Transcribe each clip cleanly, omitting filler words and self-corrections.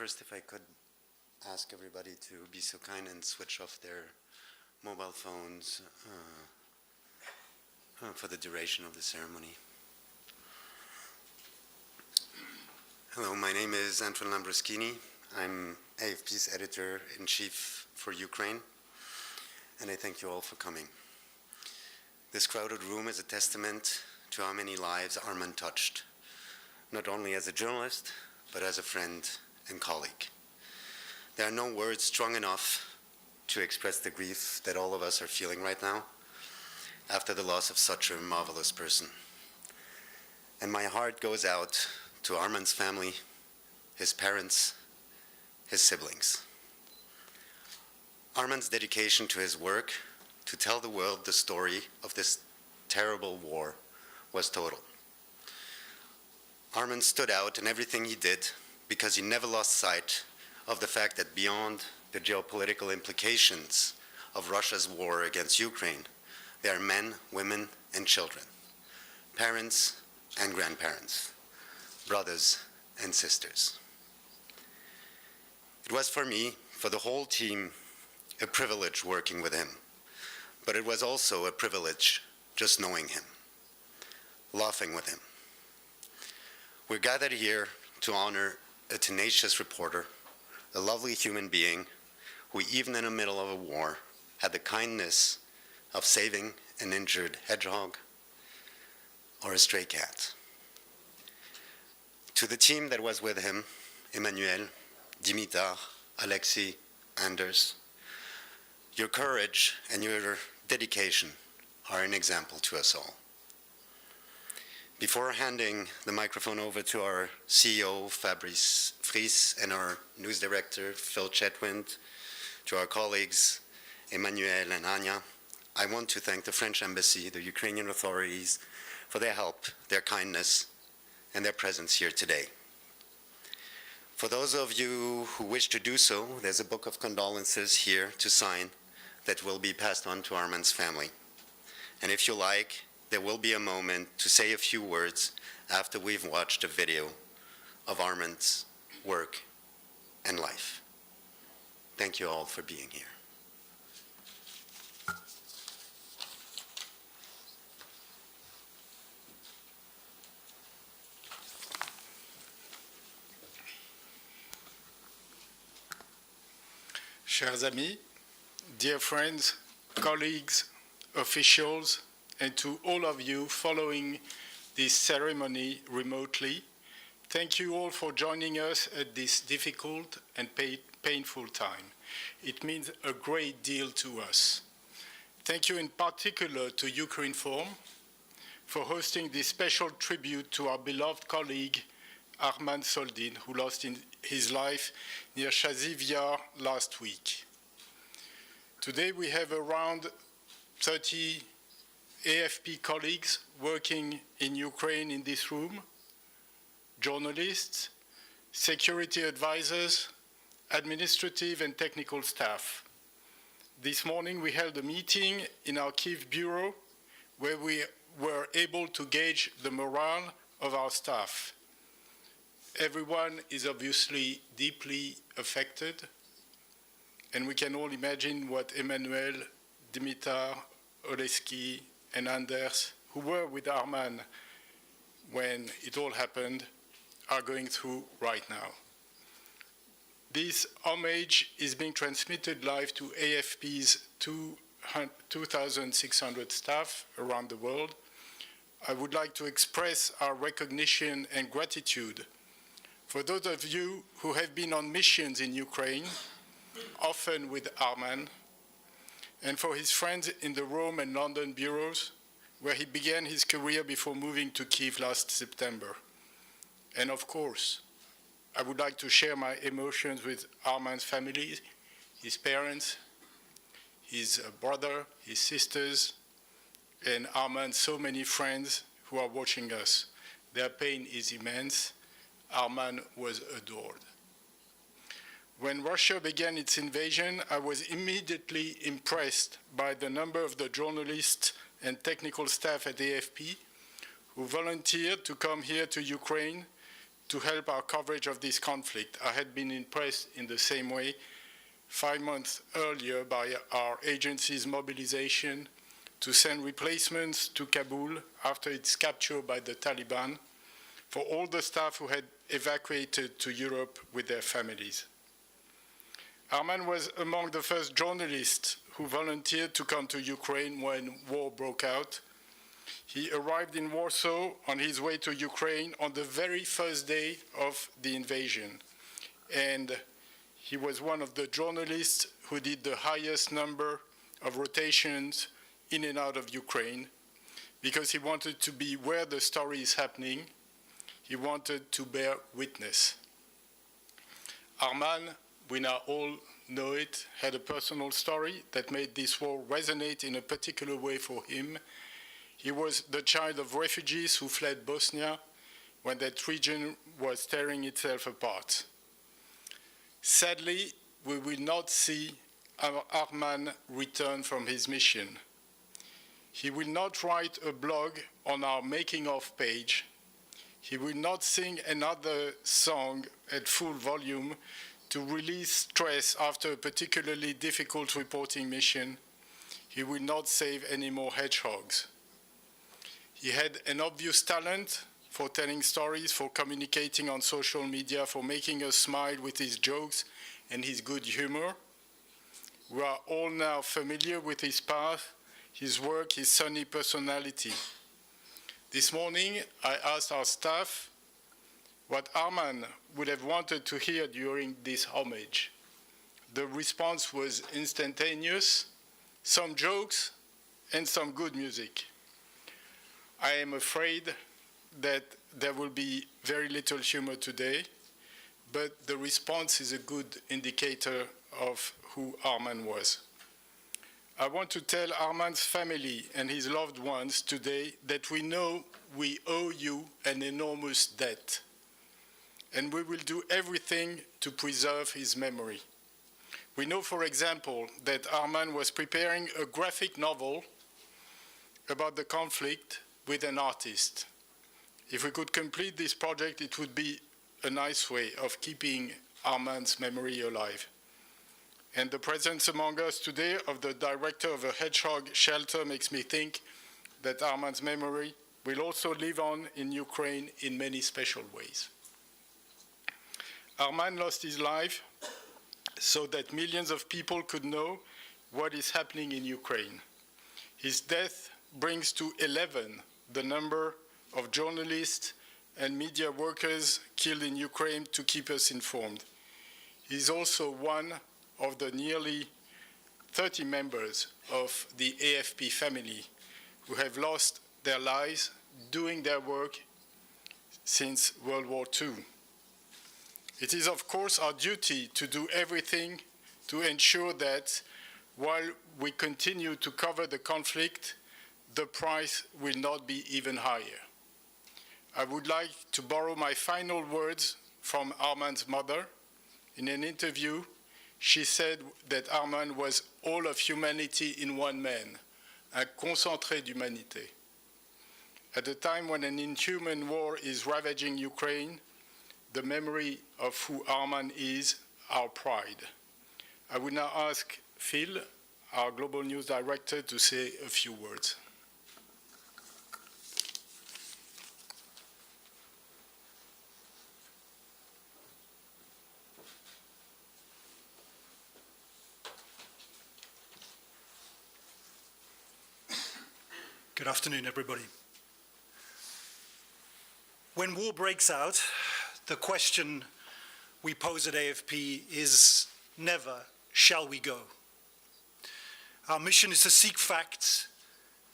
First, if I could ask everybody to be so kind and switch off their mobile phones for the duration of the ceremony. Hello, my name is Antoine Lambruschini. I'm AFP's editor-in-chief for Ukraine, and I thank you all for coming. This crowded room is a testament to how many lives Arman touched, not only as a journalist, but as a friend and colleague. There are no words strong enough to express the grief that all of us are feeling right now after the loss of such a marvelous person. And my heart goes out to Arman's family, his parents, his siblings. Arman's dedication to his work to tell the world the story of this terrible war was total. Arman stood out in everything he did because he never lost sight of the fact that beyond the geopolitical implications of Russia's war against Ukraine, there are men, women, and children, parents and grandparents, brothers and sisters. It was for me, for the whole team, a privilege working with him, but it was also a privilege just knowing him, laughing with him. We're gathered here to honor a tenacious reporter, a lovely human being who, even in the middle of a war, had the kindness of saving an injured hedgehog or a stray cat. To the team that was with him, Emmanuel, Dimitar, Alexei, Anders, your courage and your dedication are an example to us all. Before handing the microphone over to our CEO, Fabrice Fries, and our news director, Phil Chetwynd, to our colleagues, Emmanuel and Anya, I want to thank the French Embassy, the Ukrainian authorities, for their help, their kindness, and their presence here today. For those of you who wish to do so, there's a book of condolences here to sign that will be passed on to Arman's family. And if you like, there will be a moment to say a few words after we've watched a video of Arman's work and life. Thank you all for being here. Chers amis, dear friends, colleagues, officials, and to all of you following this ceremony remotely, thank you all for joining us at this difficult and painful time. It means a great deal to us. Thank you in particular to Ukrainform for hosting this special tribute to our beloved colleague, Arman Soldin, who lost his life near Chasiv Yar last week. Today we have around 30 AFP colleagues working in Ukraine in this room, journalists, security advisors, administrative and technical staff. This morning we held a meeting in our Kyiv bureau where we were able to gauge the morale of our staff. Everyone is obviously deeply affected, and we can all imagine what Emmanuel, Dimitar, Oleski, and Anders, who were with Arman when it all happened, are going through right now. This homage is being transmitted live to AFP's 2,600 staff around the world. I would like to express our recognition and gratitude for those of you who have been on missions in Ukraine, often with Arman, and for his friends in the Rome and London bureaus, where he began his career before moving to Kyiv last September. And of course, I would like to share my emotions with Arman's family, his parents, his brother, his sisters, and Arman's so many friends who are watching us. Their pain is immense. Arman was adored. When Russia began its invasion, I was immediately impressed by the number of the journalists and technical staff at AFP who volunteered to come here to Ukraine to help our coverage of this conflict. I had been impressed in the same way 5 months earlier by our agency's mobilization to send replacements to Kabul after its capture by the Taliban for all the staff who had evacuated to Europe with their families. Arman was among the first journalists who volunteered to come to Ukraine when war broke out. He arrived in Warsaw on his way to Ukraine on the very first day of the invasion. And he was one of the journalists who did the highest number of rotations in and out of Ukraine because he wanted to be where the story is happening. He wanted to bear witness. Arman, we now all know it, had a personal story that made this war resonate in a particular way for him. He was the child of refugees who fled Bosnia when that region was tearing itself apart. Sadly, we will not see Arman return from his mission. He will not write a blog on our making of page. He will not sing another song at full volume to release stress after a particularly difficult reporting mission. He will not save any more hedgehogs. He had an obvious talent for telling stories, for communicating on social media, for making us smile with his jokes and his good humor. We are all now familiar with his path, his work, his sunny personality. This morning, I asked our staff what Arman would have wanted to hear during this homage. The response was instantaneous, some jokes and some good music. I am afraid that there will be very little humor today, but the response is a good indicator of who Arman was. I want to tell Arman's family and his loved ones today that we know we owe you an enormous debt, and we will do everything to preserve his memory. We know, for example, that Arman was preparing a graphic novel about the conflict with an artist. If we could complete this project, it would be a nice way of keeping Arman's memory alive. And the presence among us today of the director of a hedgehog shelter makes me think that Arman's memory will also live on in Ukraine in many special ways. Arman lost his life so that millions of people could know what is happening in Ukraine. His death brings to 11 the number of journalists and media workers killed in Ukraine to keep us informed. He is also one of the nearly 30 members of the AFP family who have lost their lives doing their work since World War II. It is, of course, our duty to do everything to ensure that while we continue to cover the conflict, the price will not be even higher. I would like to borrow my final words from Arman's mother. In an interview, she said that Arman was all of humanity in one man, un concentré d'humanité. At a time when an inhuman war is ravaging Ukraine, the memory of who Arman is our pride. I would now ask Phil, our Global News Director, to say a few words. Good afternoon, everybody. When war breaks out, the question we pose at AFP is never, shall we go? Our mission is to seek facts,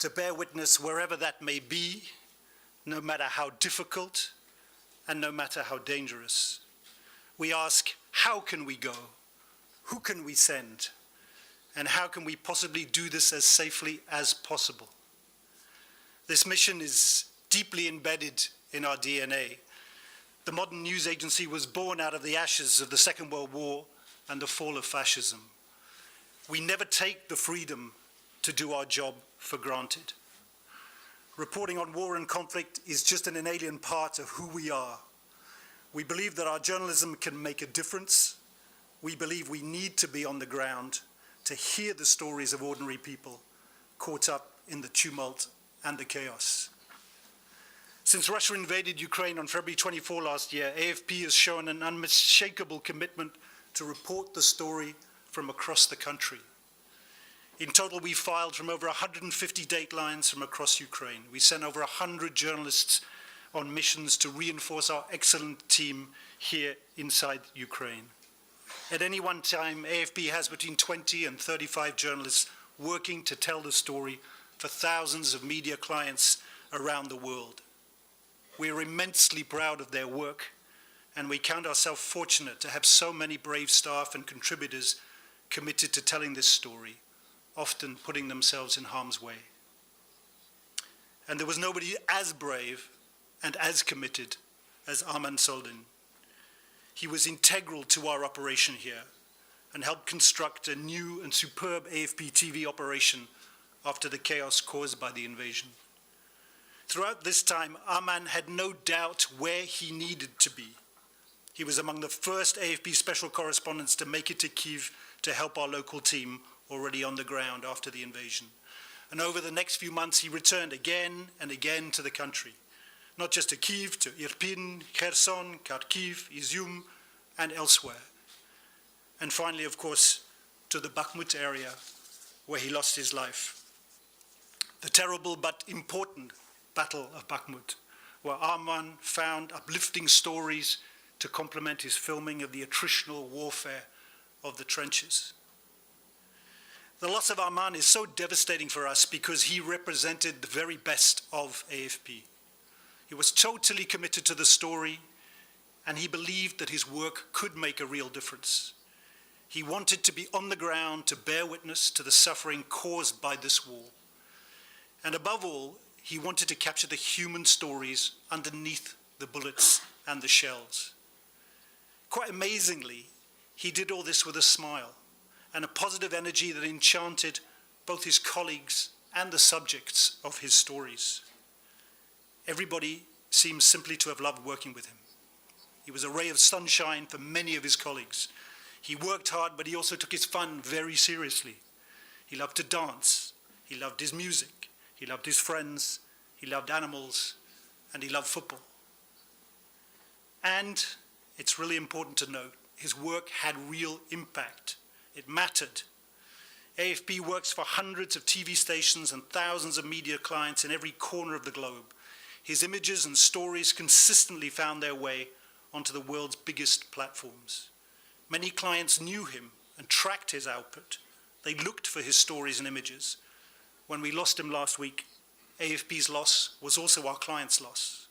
to bear witness wherever that may be, no matter how difficult and no matter how dangerous. We ask, how can we go? Who can we send? And how can we possibly do this as safely as possible? This mission is deeply embedded in our DNA. The modern news agency was born out of the ashes of the Second World War and the fall of fascism. We never take the freedom to do our job for granted. Reporting on war and conflict is just an inalien part of who we are. We believe that our journalism can make a difference. We believe we need to be on the ground to hear the stories of ordinary people caught up in the tumult and the chaos. Since Russia invaded Ukraine on February 24 last year, AFP has shown an unmistakable commitment to report the story from across the country. In total, we filed from over 150 datelines from across Ukraine. We sent over 100 journalists on missions to reinforce our excellent team here inside Ukraine. At any one time, AFP has between 20 and 35 journalists working to tell the story for thousands of media clients around the world. We are immensely proud of their work, and we count ourselves fortunate to have so many brave staff and contributors committed to telling this story, often putting themselves in harm's way. And there was nobody as brave and as committed as Arman Soldin. He was integral to our operation here and helped construct a new and superb AFP TV operation after the chaos caused by the invasion. Throughout this time, Arman had no doubt where he needed to be. He was among the first AFP special correspondents to make it to Kyiv to help our local team already on the ground after the invasion. And over the next few months, he returned again and again to the country, not just to Kyiv, to Irpin, Kherson, Kharkiv, Izium, and elsewhere. And finally, of course, to the Bakhmut area, where he lost his life. The terrible but important Battle of Bakhmut, where Arman found uplifting stories to complement his filming of the attritional warfare of the trenches. The loss of Arman is so devastating for us because he represented the very best of AFP. He was totally committed to the story, and he believed that his work could make a real difference. He wanted to be on the ground to bear witness to the suffering caused by this war. And above all, he wanted to capture the human stories underneath the bullets and the shells. Quite amazingly, he did all this with a smile and a positive energy that enchanted both his colleagues and the subjects of his stories. Everybody seems simply to have loved working with him. He was a ray of sunshine for many of his colleagues. He worked hard, but he also took his fun very seriously. He loved to dance. He loved his music. He loved his friends. He loved animals. And he loved football. And it's really important to note, his work had real impact. It mattered. AFP works for hundreds of TV stations and thousands of media clients in every corner of the globe. His images and stories consistently found their way onto the world's biggest platforms. Many clients knew him and tracked his output. They looked for his stories and images. When we lost him last week, AFP's loss was also our client's loss.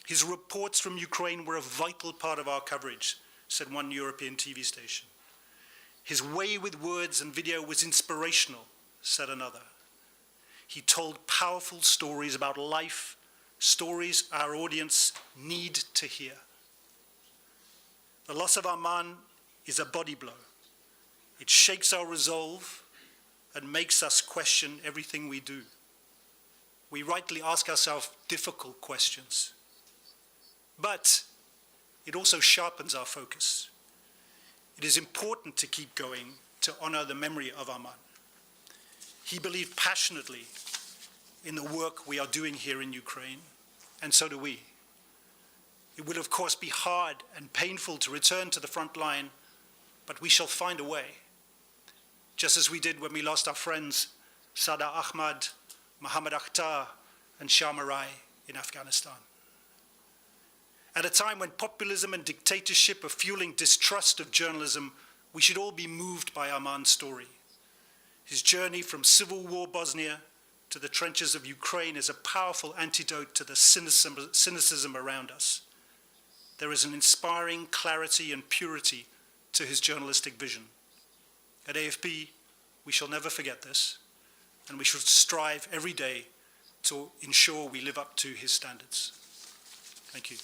His reports from Ukraine were a vital part of our coverage, said one European TV station. His way with words and video was inspirational, said another. He told powerful stories about life, stories our audience need to hear. The loss of Arman is a body blow. It shakes our resolve and makes us question everything we do. We rightly ask ourselves difficult questions. But it also sharpens our focus. It is important to keep going to honor the memory of Arman. He believed passionately in the work we are doing here in Ukraine, and so do we. It will, of course, be hard and painful to return to the front line, but we shall find a way, just as we did when we lost our friends Sada Ahmad, Mohammed Akhtar, and Shah Marai in Afghanistan. At a time when populism and dictatorship are fueling distrust of journalism, we should all be moved by Arman's story. His journey from civil war Bosnia to the trenches of Ukraine is a powerful antidote to the cynicism around us. There is an inspiring clarity and purity to his journalistic vision. At AFP, we shall never forget this, and we should strive every day to ensure we live up to his standards. Thank you.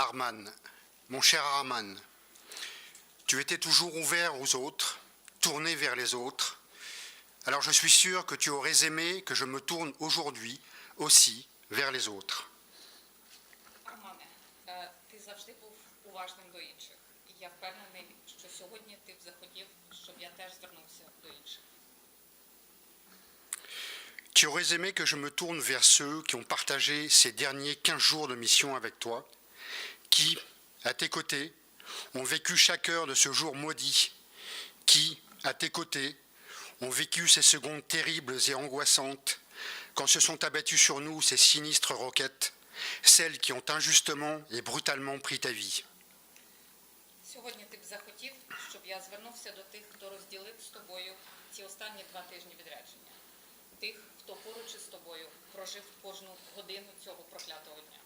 Arman, mon cher Arman, tu étais toujours ouvert aux autres, tourné vers les autres. Alors je suis sûr que tu aurais aimé que je me tourne aujourd'hui aussi vers les autres. Армане, ти завжди був уважним до інших. І я впевнений, що сьогодні ти б захотів, щоб я теж звернувся до інших. Tu aurais aimé que je me tourne vers ceux qui ont partagé ces derniers 15 jours de mission avec toi, qui, à tes côtés, ont vécu chaque heure de ce jour maudit, qui, à tes côtés, ont vécu ces secondes terribles et angoissantes, quand se sont abattues sur nous ces sinistres roquettes, celles qui ont injustement et brutalement pris ta vie. Сьогодні ти б захотів, щоб я звернувся до тих, хто розділив з тобою ці останні 2 тижні відрядження. Тих, хто поруч із тобою прожив кожну годину цього проклятого дня.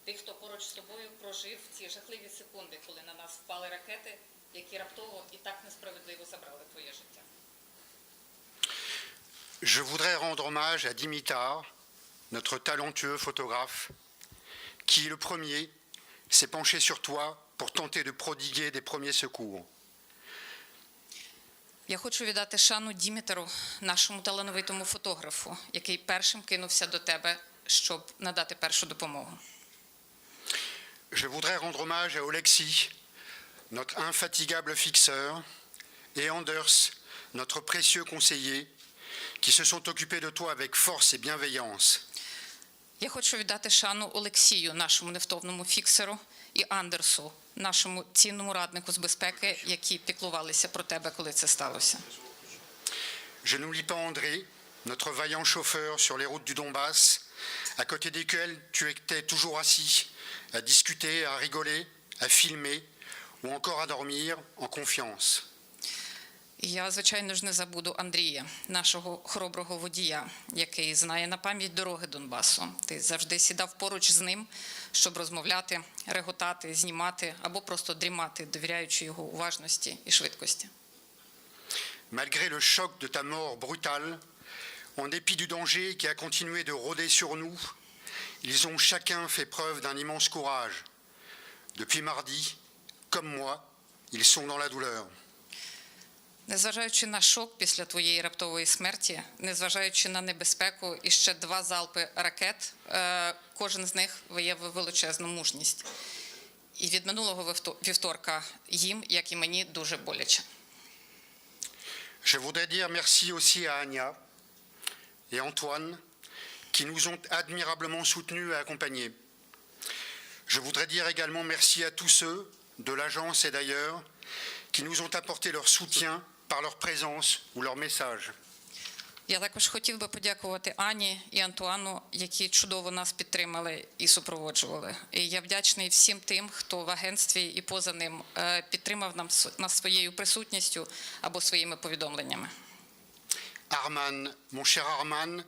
Тих, хто поруч з тобою прожив ці жахливі секунди, коли на нас впали ракети, які раптово і так несправедливо забрали твоє життя. Je voudrais rendre hommage à Dimitar, notre talentueux photographe, qui, le premier, s'est penché sur toi pour tenter de prodiguer des premiers secours. Я хочу віддати шану Дімітеру, нашому талановитому фотографу, який першим кинувся до тебе, щоб надати першу допомогу. Je voudrais rendre hommage à Oleksiy, notre infatigable fixeur, et Anders, notre précieux conseiller, qui se sont occupés de toi avec force et bienveillance. Я хочу віддати шану Олексію, нашому невтомному фіксеру, і Андерсу, нашому цінному раднику з безпеки, які піклувалися про тебе, коли це сталося. Je n'oublie pas André, notre vaillant chauffeur sur les routes du Donbass, à côté desquels tu étais toujours assis, à discuter, à rigoler, à filmer, ou encore à dormir en confiance. І я, звичайно ж, не забуду Андрія, нашого хороброго водія, який знає на пам'ять дороги Донбасу. Ти завжди сідав поруч з ним, щоб розмовляти, реготати, знімати або просто дрімати, довіряючи його уважності і швидкості. Malgré le choc de ta mort brutale, en dépit du danger qui a continué de rôder sur nous, ils ont chacun fait preuve d'un immense courage. Depuis mardi, comme moi, ils sont dans la douleur. Незважаючи на шок після твоєї раптової смерті, незважаючи на небезпеку і ще 2 залпи ракет, кожен з них виявив величезну мужність. І від минулого вівторка їм, як і мені, дуже боляче. Je voudrais dire merci aussi à Anya et Antoine qui nous ont admirablement soutenus et accompagnés. Je voudrais dire également merci à tous ceux de l'agence et d'ailleurs qui nous ont apporté leur soutien par leur présence ou leur message. Я також хотів би подякувати Ані і Антуану, які чудово нас підтримали і супроводжували. І я вдячний всім тим, хто в агентстві і поза ним підтримав нас своєю присутністю або своїми повідомленнями. Arman, mon cher Arman,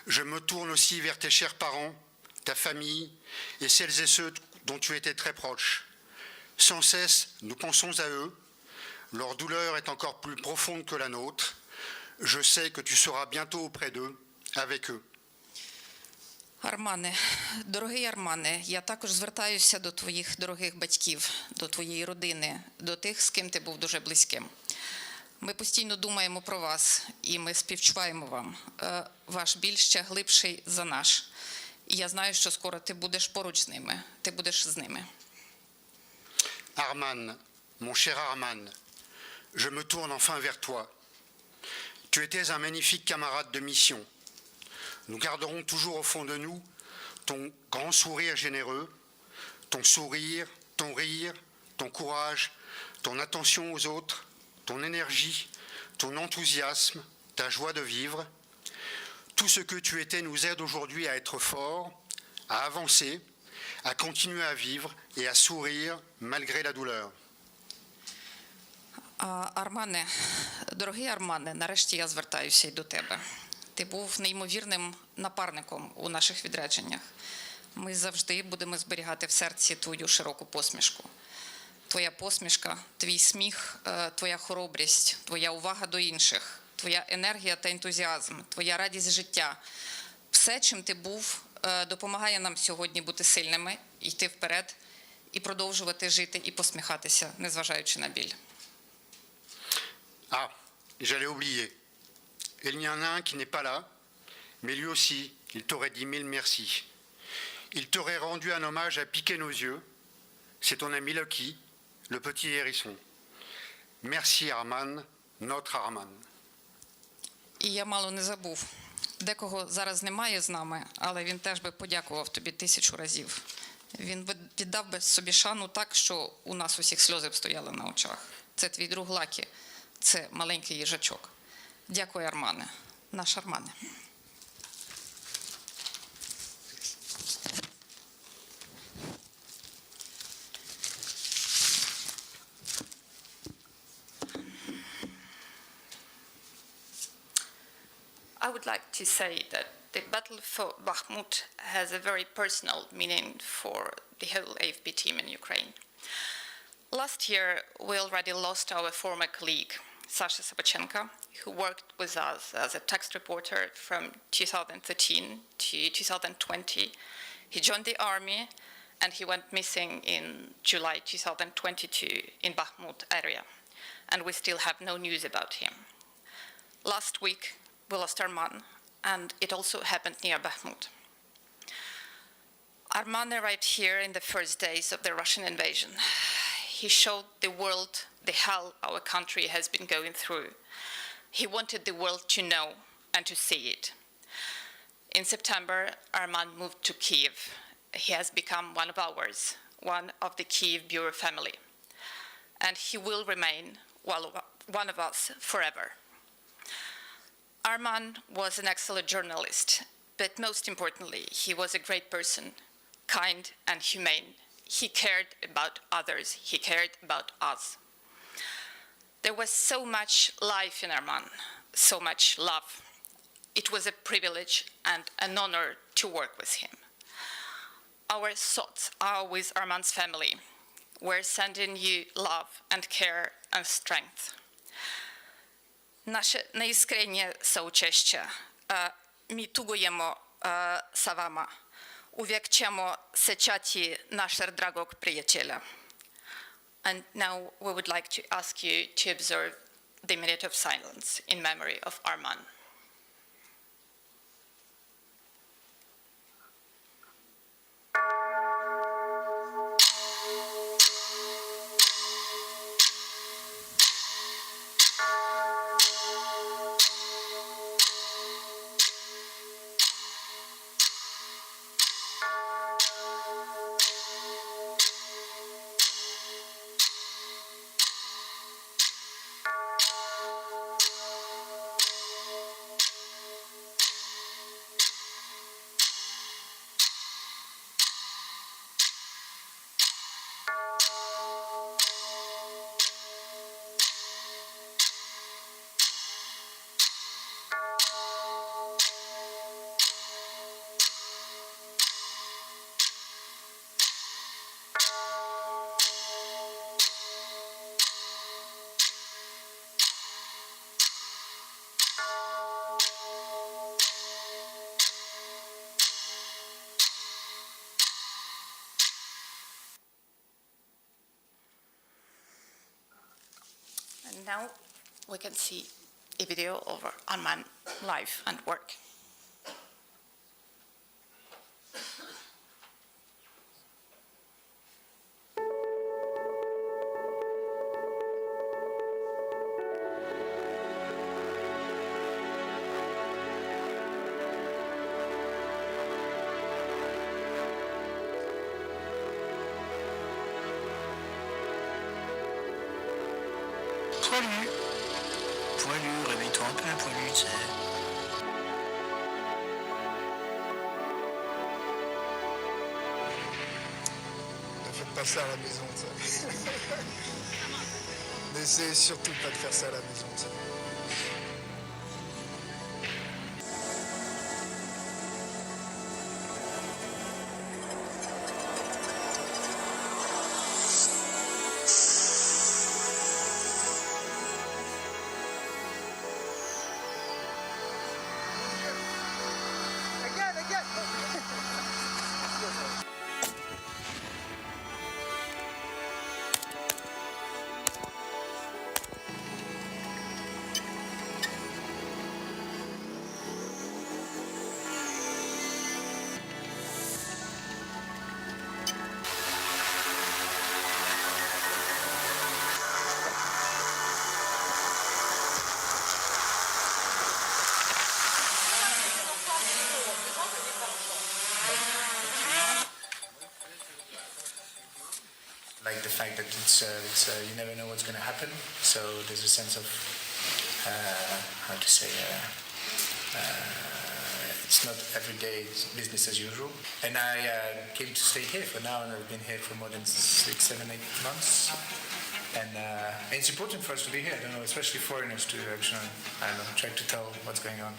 je me tourne aussi vers tes chers parents, ta famille et celles et ceux dont tu étais très proche. Sans cesse, nous pensons à eux. Leur douleur est encore plus profonde que la nôtre. Je sais que tu seras bientôt auprès d'eux, avec eux. Армане, дорогий Армане, я також звертаюся до твоїх дорогих батьків, до твоєї родини, до тих, з ким ти був дуже близьким. Ми постійно думаємо про вас, і ми співчуваємо вам. Ваш біль ще глибший за наш. І я знаю, що скоро ти будеш поруч з ними, ти будеш з ними. Arman, mon cher Arman, je me tourne enfin vers toi. Tu étais un magnifique camarade de mission. Nous garderons toujours au fond de nous ton grand sourire généreux, ton sourire, ton rire, ton courage, ton attention aux autres, ton énergie, ton enthousiasme, ta joie de vivre. Tout ce que tu étais nous aide aujourd'hui à être forts, à avancer, à continuer à vivre et à sourire malgré la douleur. Армане, дорогий Армане, нарешті я звертаюся й до тебе. Ти був неймовірним напарником у наших відрядженнях. Ми завжди будемо зберігати в серці твою широку посмішку. Твоя посмішка, твій сміх, твоя хоробрість, твоя увага до інших, твоя енергія та ентузіазм, твоя радість життя. Все, чим ти був, допомагає нам сьогодні бути сильними, йти вперед і продовжувати жити і посміхатися, незважаючи на біль. Ah, j'allais oublier. Il y en a un qui n'est pas là, mais lui aussi, il t'aurait dit mille merci. Il t'aurait rendu un hommage à piquer nos yeux. C'est ton ami Lucky, le petit hérisson. Merci Arman, notre Arman. І я мало не забув. Декого зараз немає з нами, але він теж би подякував тобі 1000 разів. Він би віддав би собі шану так, що у нас усіх сльози б стояли на очах. Це твій друг Лакі, це маленький їжачок. Дякую, Армане. Наш Армане. I would like to say that the battle for Bakhmut has a very personal meaning for the whole AFP team in Ukraine. Last year, we already lost our former colleague, Sasha Sabachenko, who worked with us as a text reporter from 2013 to 2020. He joined the army and he went missing in July 2022 in Bakhmut area, and we still have no news about him. Last week, we lost Arman, and it also happened near Bakhmut. Arman arrived here in the first days of the Russian invasion. He showed the world the hell our country has been going through. He wanted the world to know and to see it. In September, Arman moved to Kyiv. He has become one of ours, one of the Kyiv bureau family. And he will remain one of us forever. Arman was an excellent journalist, but most importantly, he was a great person, kind and humane. He cared about others. He cared about us. There was so much life in Arman, so much love. It was a privilege and an honor to work with him. Our thoughts are with Arman's family. We're sending you love and care and strength. Nasze najskrenije saučešće. Mi tugujemo sa vama. Uvijek ćemo sećati našeg dragog prijatelja. And now we would like to ask you to observe the minute of silence in memory of Arman. And now we can see a video of Arman's life and work. Poilu. Poilu, réveille-toi un peu, poilu, tu sais. Ne faites pas ça à la maison, ça. N'essayez surtout pas de faire ça à la maison, ça. Like the fact that it's you never know what's going to happen, so there's a sense of how to say it's not every day business as usual. And I came to stay here for now, and I've been here for more than 6, 7, 8 months. And it's important for us to be here. I don't know, especially foreigners to actually, I don't know, try to tell what's going on.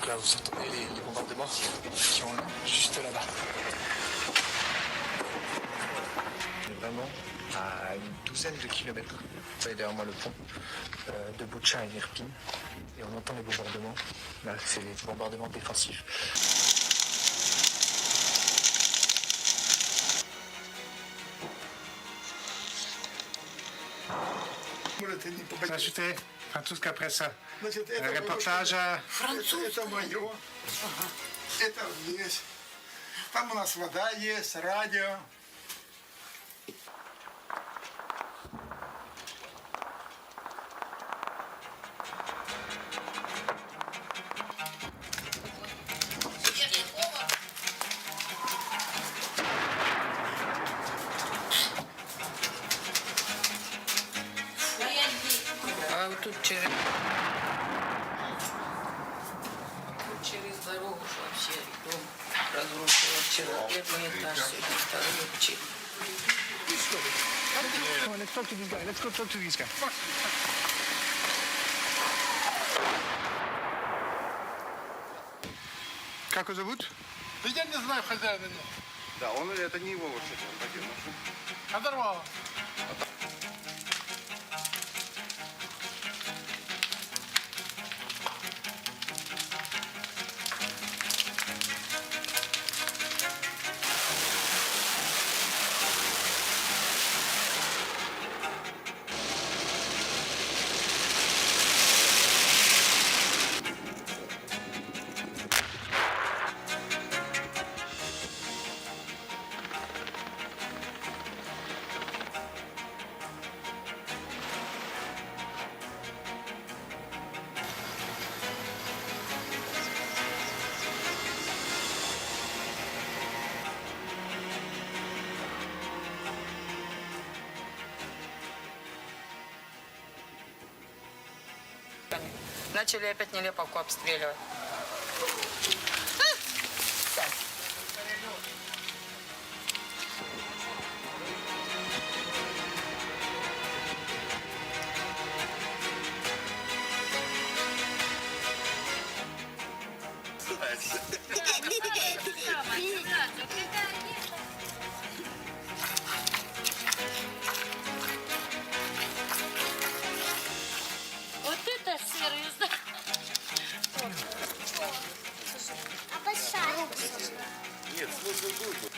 Là, vous entendez les bombardements qui ont juste là-bas. On est vraiment à une douzaine de kilomètres. Vous voyez derrière moi le pont de Boutcha et Irpin. Et on entend les bombardements. Là, c'est les bombardements défensifs. Ajouter французская пресса. Репортаж. Это мое. Это здесь. Там у нас вода есть, радио. А вот тут через дорогу, что вообще дом разрушил вчера. Первый этаж, сегодня второй вообще. Come on, let's talk to this guy. Let's go talk to this guy. Как его зовут? Да я не знаю хозяина. Да, он это не его лошадь, он такие машины. Оторвало. Начали опять Нелеповку обстреливать. Вот это сервис. Обожаю. Нет, смысл был бы.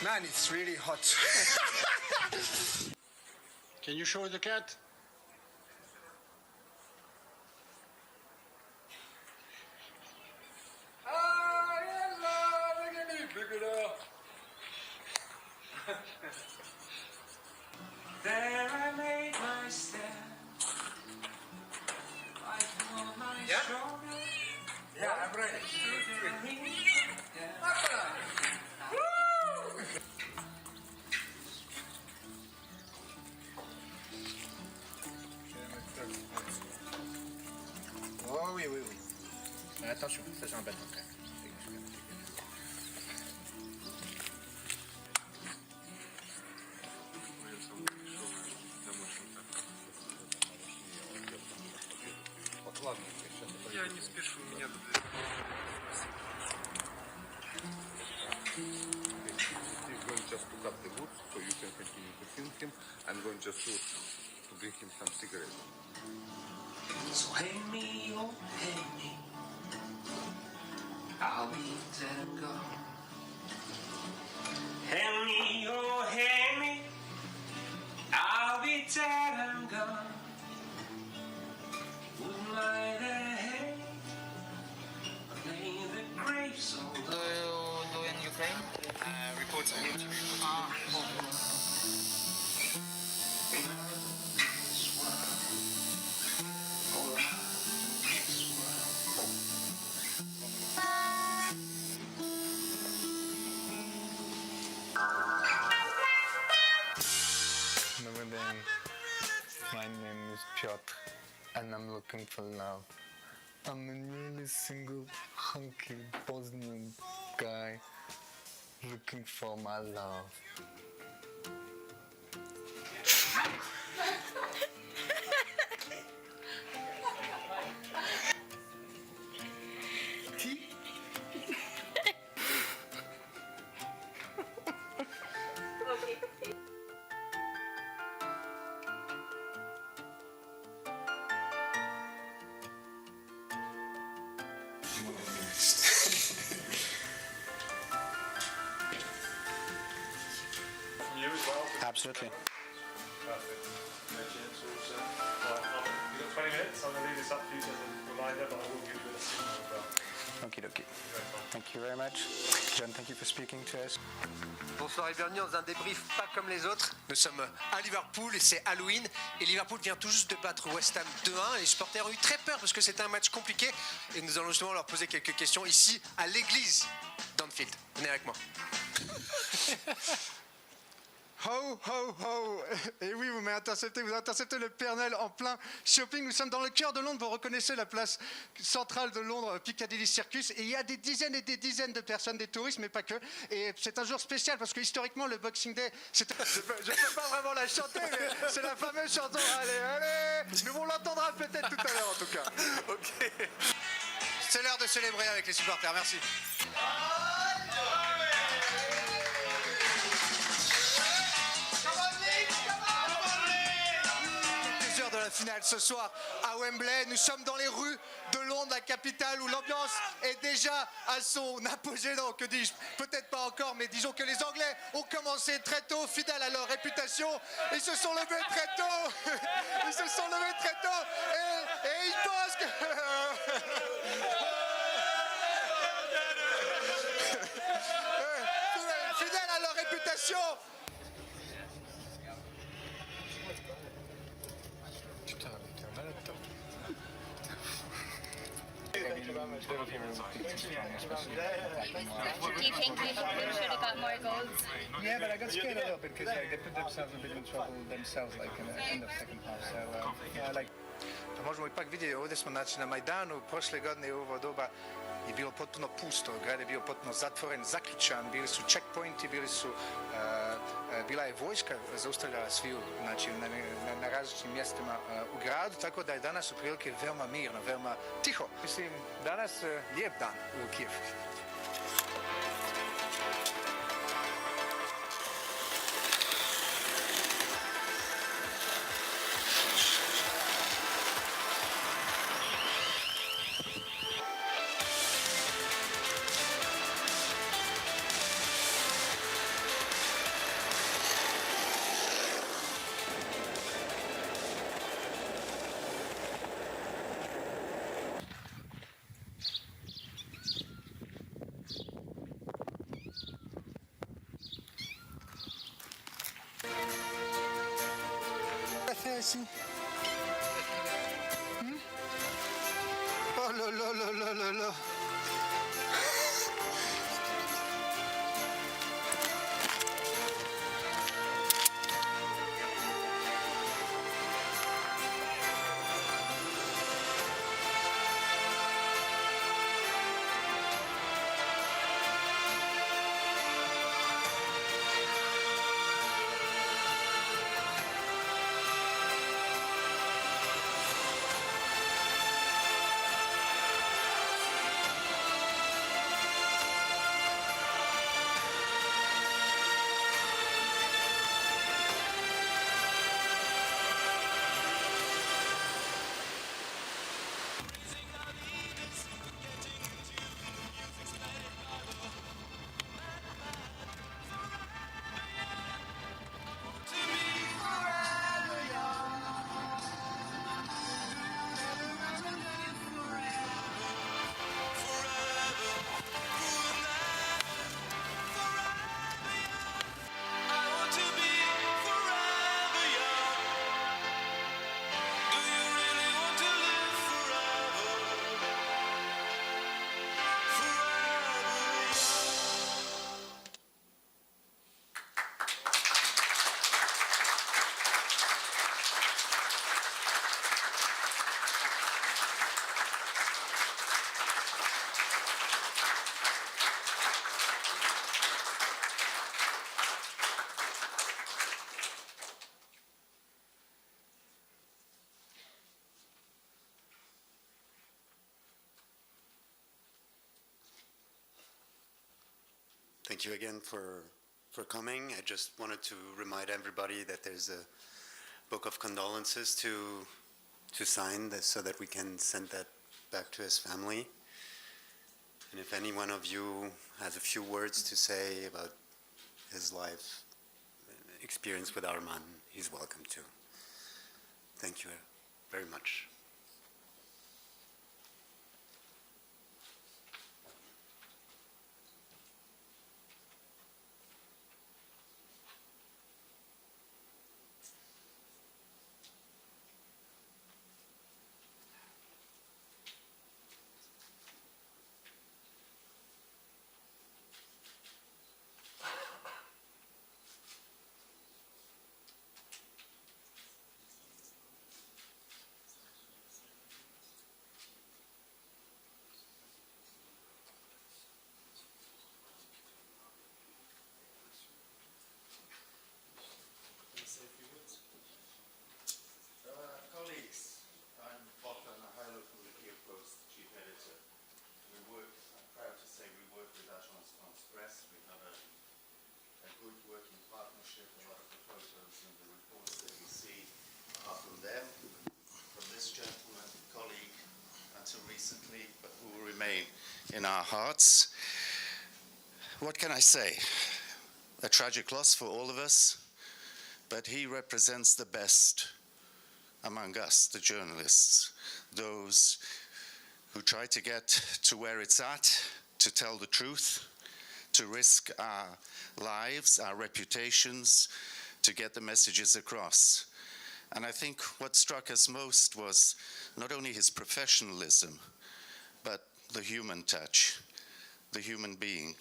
Man, it's really hot. Can you show the cat? There I made my stand. On my shoulder. Yeah, I'm ready. Oh oui, oui, oui. Mais attention, ça c'est un bâton quand même. film him. I'm going just to bring him some cigarettes. So hang me, oh hang me, I'll be dead and gone. Hang me, oh hang me, I'll be dead and gone. Moonlight ahead, lay the graves on the... Do you do in Ukraine? Reports on YouTube. My name is Piotr, and I'm looking for love. I'm a really single, hunky Bosnian guy looking for my love. Absolutely. Perfect. You've got 20 minutes. I'm going to leave this up to you as a reminder, but I will give you a signal as well. Okie dokie. Thank you very much. John, thank you for speaking to us. Bonsoir et bienvenue dans un débrief pas comme les autres. Nous sommes à Liverpool et c'est Halloween. Et Liverpool vient tout juste de battre West Ham 2-1. Et les supporters ont eu très peur parce que c'était un match compliqué. Et nous allons justement leur poser quelques questions ici à l'église d'Anfield. Venez avec moi. Ho, ho, ho. Et oui, vous m'avez intercepté, vous interceptez le Père Noël en plein shopping. Nous sommes dans le cœur de Londres, vous reconnaissez la place centrale de Londres, Piccadilly Circus. Et il y a des dizaines et des dizaines de personnes, des touristes, mais pas que. Et c'est un jour spécial parce que historiquement, le Boxing Day, je peux pas vraiment la chanter, mais c'est la fameuse chanson. Allez, allez. Mais on l'entendra peut-être tout à l'heure en tout cas. Ok. C'est l'heure de célébrer avec les supporters. Merci. De la finale ce soir à Wembley. Nous sommes dans les rues de Londres, la capitale, où l'ambiance est déjà à son apogée. Non, que dis-je, peut-être pas encore, mais disons que les Anglais ont commencé très tôt, fidèles à leur réputation. Ils se sont levés très tôt. Ils se sont levés très tôt et ils pensent que... fidèles à leur réputation. Do you think we should have got more goals? Yeah, but I got scared a little bit because they put themselves a bit in trouble themselves, like in the end of second half. So yeah, like. Možemo ipak vidjeti, ovdje smo znači na Majdanu, prošle godine u ovo doba je bilo potpuno pusto, grad je bio potpuno zatvoren, zaključan, bili su checkpointi, bila je vojska zaustavljala sviju, znači na različitim mjestima u gradu, tako da je danas u prilike veoma mirno, veoma tiho. Mislim, danas lijep dan u Kijevu. Ici. Oh là là là là là là. thank you again for coming. I just wanted to remind everybody that there's a book of condolences to sign so that we can send that back to his family. And if any one of you has a few words to say about his life experience with Arman, he's welcome to. Thank you very much. Colleagues, I'm Bogdan Mihailov from the Kyiv Post, Chief Editor. I'm proud to say we work with Agence France Presse. We have a good working partnership. A lot of the photos and the reports that you see are from them, from this gentleman, colleague, until recently, but who will remain in our hearts. What can I say? A tragic loss for all of us, but he represents the best among us, the journalists, those who try to get to where it's at, to tell the truth, to risk our lives, our reputations, to get the messages across. And I think what struck us most was not only his professionalism, but the human touch, the human being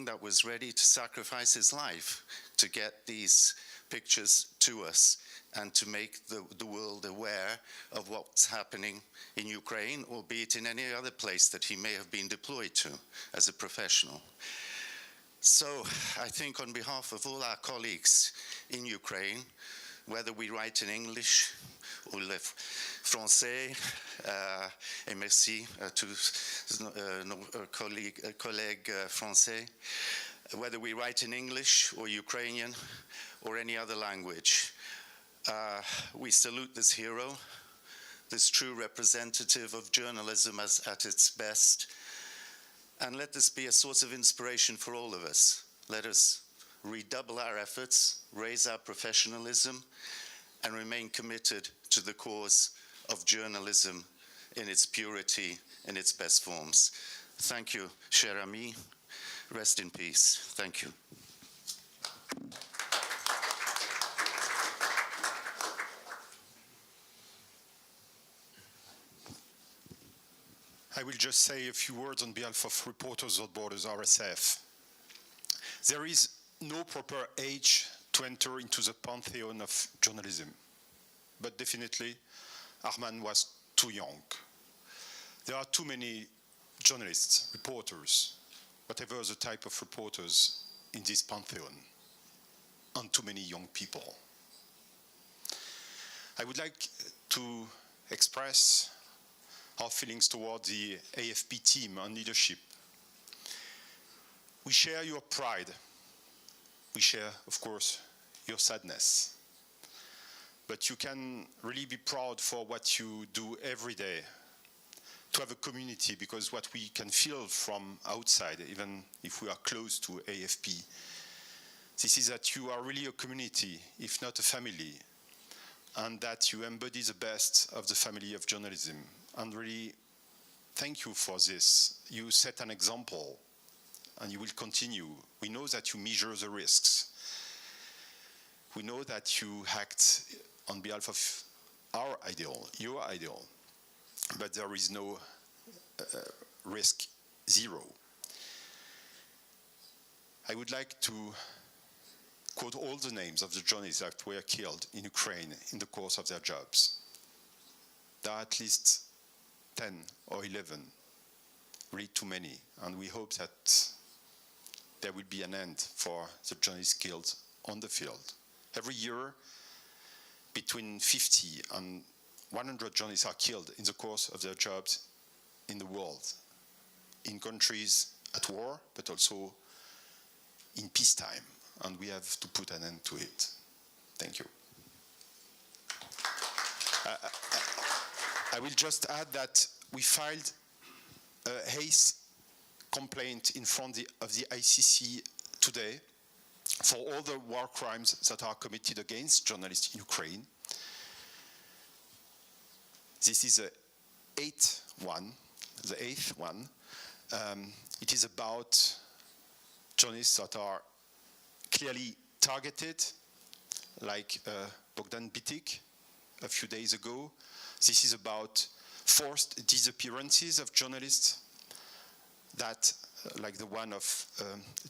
that was ready to sacrifice his life to get these pictures to us and to make the world aware of what's happening in Ukraine, albeit in any other place that he may have been deployed to as a professional. So I think on behalf of all our colleagues in Ukraine, whether we write in English ou le français, et merci à tous nos collègues français, whether we write in English or Ukrainian or any other language, we salute this hero, this true representative of journalism at its best, and let this be a source of inspiration for all of us. Let us redouble our efforts, raise our professionalism, and remain committed to the cause of journalism in its purity, in its best forms. Thank you, cher ami. Rest in peace. Thank you. I will just say a few words on behalf of Reporters Without Borders, RSF. There is no proper age to enter into the pantheon of journalism, but definitely Arman was too young. There are too many journalists, reporters, whatever the type of reporters in this pantheon, and too many young people. I would like to express our feelings toward the AFP team and leadership. We share your pride. We share, of course, your sadness. But you can really be proud for what you do every day to have a community, because what we can feel from outside, even if we are close to AFP, this is that you are really a community, if not a family, and that you embody the best of the family of journalism. And really, thank you for this. You set an example, and you will continue. We know that you measure the risks. We know that you act on behalf of our ideal, your ideal, but there is no risk zero. I would like to quote all the names of the journalists that were killed in Ukraine in the course of their jobs. There are at least 10 or 11, really too many, and we hope that there will be an end for the journalists killed on the field. Every year, between 50 and 100 journalists are killed in the course of their jobs in the world, in countries at war, but also in peacetime, and we have to put an end to it. Thank you. I will just add that we filed a hate complaint in front of the ICC today for all the war crimes that are committed against journalists in Ukraine. This is the eighth one. It is about journalists that are clearly targeted, like Bogdan Bitik a few days ago. This is about forced disappearances of journalists, that, like the one of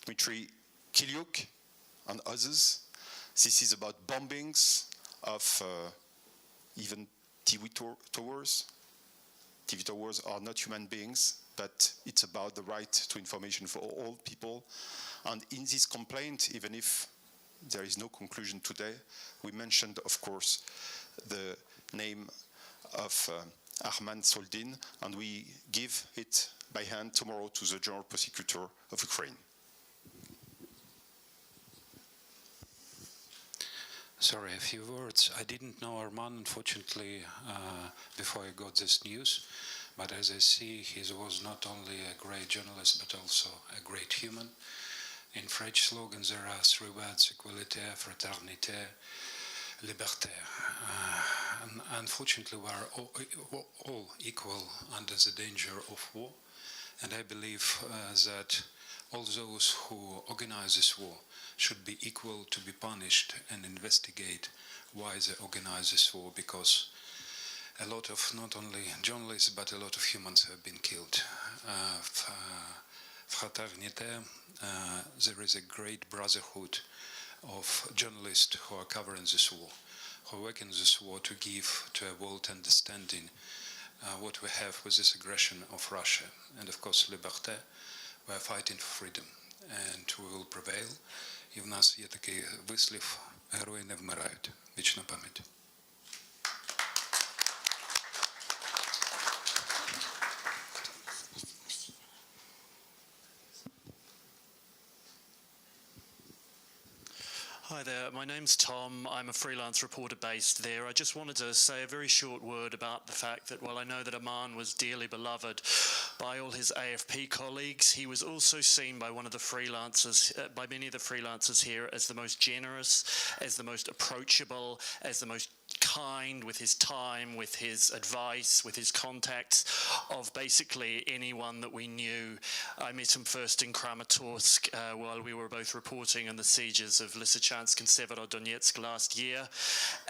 Dmitry Kyiv and others. This is about bombings of even TV towers. TV towers are not human beings, but it's about the right to information for all people. And in this complaint, even if there is no conclusion today, we mentioned, of course, the name of Arman Soldin, and we give it by hand tomorrow to the General Prosecutor of Ukraine. Sorry, a few words. I didn't know Arman, unfortunately, before I got this news. But as I see, he was not only a great journalist, but also a great human. In French slogans, there are three words: equalité, fraternité, liberté. Unfortunately, we are all equal under the danger of war. And I believe that all those who organize this war should be equal to be punished and investigate why they organize this war, because a lot of not only journalists but a lot of humans have been killed. Fraternité, there is a great brotherhood of journalists who are covering this war, who work in this war to give to a world understanding what we have with this aggression of Russia. And of course, liberté, we are fighting for freedom, and we will prevail. І в нас є такий вислів: герої не вмирають. Вічна пам'ять. Hi there, my name's Tom. I'm a freelance reporter based there. I just wanted to say a very short word about the fact that while I know that Arman was dearly beloved by all his AFP colleagues, he was also seen by one of the freelancers, by many of the freelancers here, as the most generous, as the most approachable, as the most kind with his time, with his advice, with his contacts of basically anyone that we knew. I met him first in Kramatorsk while we were both reporting on the sieges of Lysychansk and Severodonetsk last year,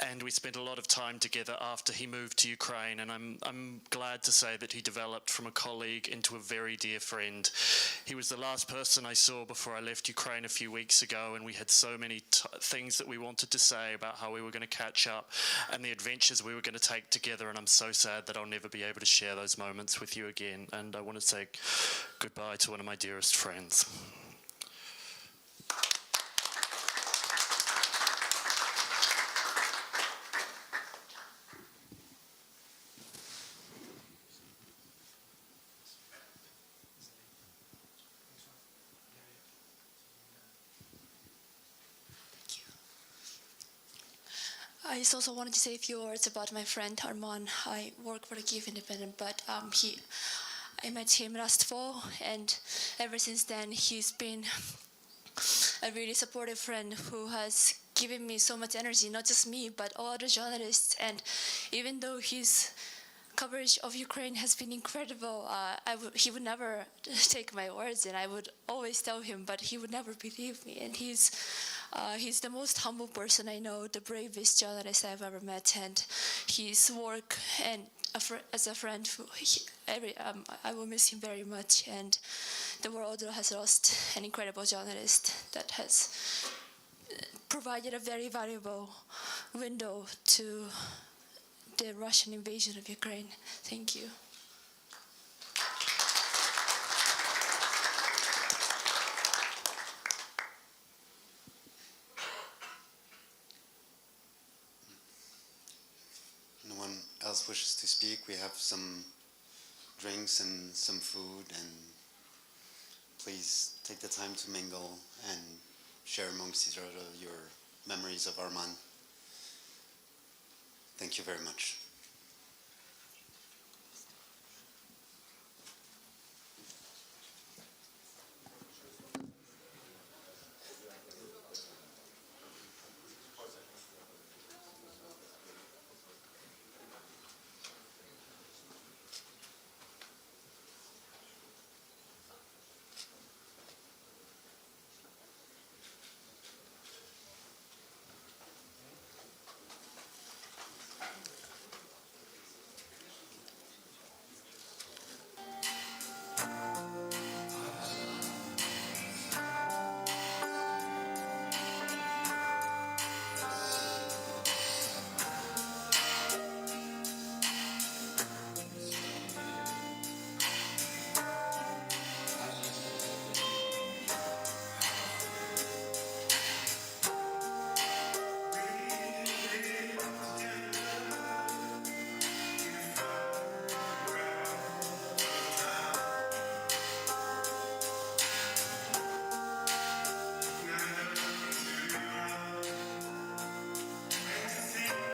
and we spent a lot of time together after he moved to Ukraine, and I'm glad to say that he developed from a colleague into a very dear friend. He was the last person I saw before I left Ukraine a few weeks ago, and we had so many things that we wanted to say about how we were going to catch up and the adventures we were going to take together, and I'm so sad that I'll never be able to share those moments with you again. And I want to say goodbye to one of my dearest friends. I just also wanted to say a few words about my friend Arman. I work for the Kyiv Independent, but I met him last fall, and ever since then he's been a really supportive friend who has given me so much energy, not just me, but all other journalists. And even though his coverage of Ukraine has been incredible, he would never take my words, and I would always tell him, but he would never believe me. And he's the most humble person I know, the bravest journalist I've ever met, and his work and as a friend, I will miss him very much. And the world has lost an incredible journalist that has provided a very valuable window to the Russian invasion of Ukraine. Thank you. No one else wishes to speak. We have some drinks and some food and please take the time to mingle and share amongst each other your memories of Arman. Thank you very much.